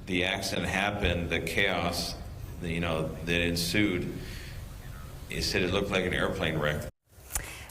the accident happened, the chaos, that ensued, it said it looked like an airplane wreck.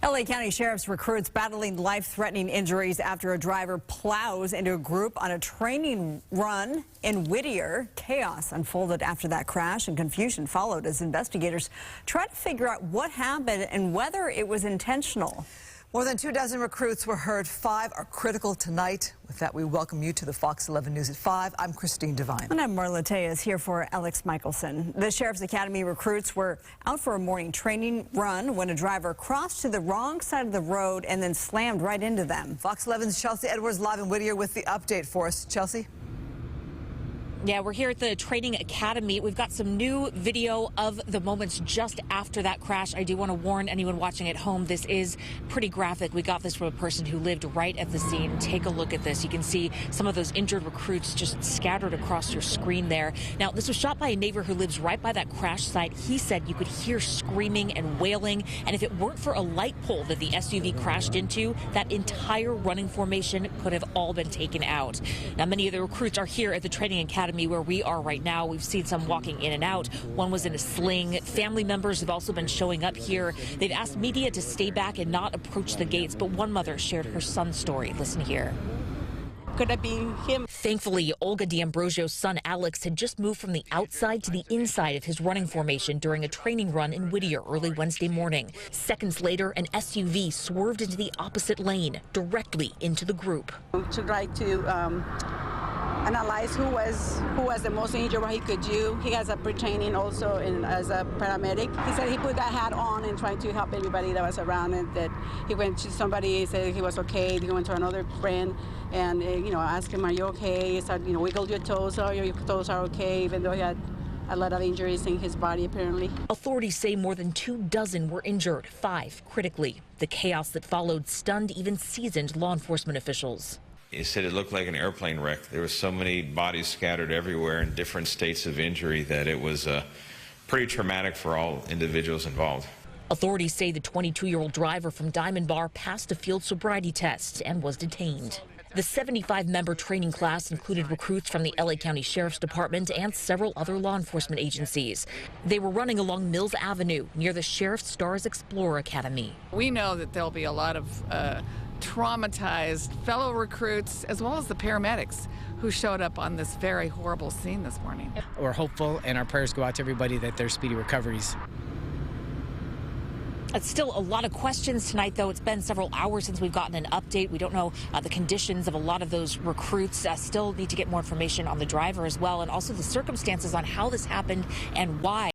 LA County Sheriff's recruits battling life-threatening injuries after a driver plows into a group on a training run in Whittier. Chaos unfolded after that crash, and confusion followed as investigators tried to figure out what happened and whether it was intentional. More than 24 recruits were heard. 5 are critical tonight. With that, we welcome you to the Fox 11 News at 5. I'm Christine Devine. And I'm Marla Tejas here for Alex Michelson. The Sheriff's Academy recruits were out for a morning training run when a driver crossed to the wrong side of the road and then slammed right into them. Fox 11's Chelsea Edwards live in Whittier with the update for us. Chelsea? Yeah, we're here at the Training Academy. We've got some new video of the moments just after that crash. I do want to warn anyone watching at home, this is pretty graphic. We got this from a person who lived right at the scene. Take a look at this. You can see some of those injured recruits just scattered across your screen there. Now, this was shot by a neighbor who lives right by that crash site. He said you could hear screaming and wailing, and if it weren't for a light pole that the SUV crashed into, that entire running formation could have all been taken out. Now, many of the recruits are here at the Training Academy where we are right now. We've seen some walking in and out. One was in a sling. Family members have also been showing up here. They've asked media to stay back and not approach the gates, but one mother shared her son's story. Listen here. Could have been him. Thankfully, Olga D'Ambrosio's son Alex had just moved from the outside to the inside of his running formation during a training run in Whittier early Wednesday morning. Seconds later, an SUV swerved into the opposite lane, directly into the group. To try to analyze who was the most injured, what he could do. He has a pre-training also as a paramedic. He said he put that hat on and tried to help everybody that was around, and that he went to somebody, said he was okay. He went to another friend and asked him, are you okay? He said, wiggled your toes, oh, your toes are okay, even though he had a lot of injuries in his body, apparently. Authorities say more than 24 were injured, 5 critically. The chaos that followed stunned even seasoned law enforcement officials. It said it looked like an airplane wreck. There were so many bodies scattered everywhere in different states of injury that it was pretty traumatic for all individuals involved. Authorities say the 22-year-old driver from Diamond Bar passed a field sobriety test and was detained. The 75-member training class included recruits from the LA County Sheriff's Department and several other law enforcement agencies. They were running along Mills Avenue near the Sheriff Stars Explorer Academy. We know that there'll be a lot of traumatized fellow recruits as well as the paramedics who showed up on this very horrible scene this morning. We're hopeful, and our prayers go out to everybody that there's speedy recoveries. It's still a lot of questions tonight, though. It's been several hours since we've gotten an update. We don't know the conditions of a lot of those recruits. Still need to get more information on the driver as well, and also the circumstances on how this happened and why.